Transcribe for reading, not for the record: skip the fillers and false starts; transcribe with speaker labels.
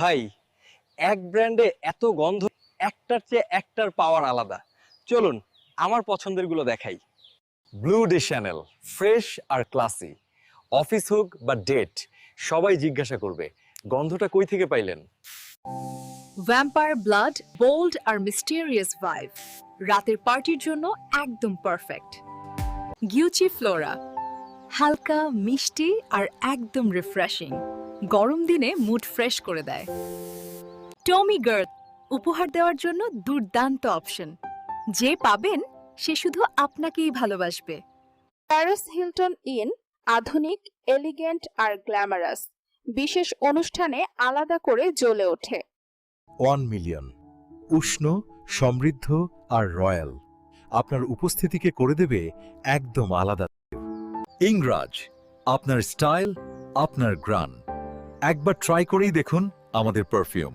Speaker 1: ভাই, এক ব্র্যান্ডে এত গন্ধ, একটার চেয়ে একটার পাওয়ার আলাদা। চলুন আমার পছন্দের গুলো দেখাই। ব্লু ডে শ্যানেল, ফ্রেশ আর ক্লাসি। অফিস হোক বা ডেট, সবাই জিজ্ঞাসা করবে গন্ধটা কই থেকে পাইলেন।
Speaker 2: ভ্যাম্পায়ার ব্লাড, বোল্ড আর মিস্টেরিয়াস ভাইব, রাতের পার্টির জন্য একদম পারফেক্ট। গিউচি ফ্লোরা, হালকা মিষ্টি আর একদম রিফ্রেশিং, গরম দিনে মুড ফ্রেশ করে দেয়। টমি গার্থ, উপহার দেওয়ার জন্য দুর্দান্ত অপশন, যে পাবেন সে শুধু আপনাকেই ভালোবাসবে।
Speaker 3: প্যারিস হিলটন ইন, আধুনিক, এলিগেন্ট আর গ্ল্যামারাস, বিশেষ অনুষ্ঠানে আলাদা করে জ্বলে ওঠে।
Speaker 4: 1 মিলিয়ন, উষ্ণ, সমৃদ্ধ আর রয়্যাল, আপনার উপস্থিতিকে করে দেবে একদম আলাদা। ইংরাজ, আপনার স্টাইল, আপনার গ্রান, একবার ট্রাই করেই দেখুন আমাদের পারফিউম।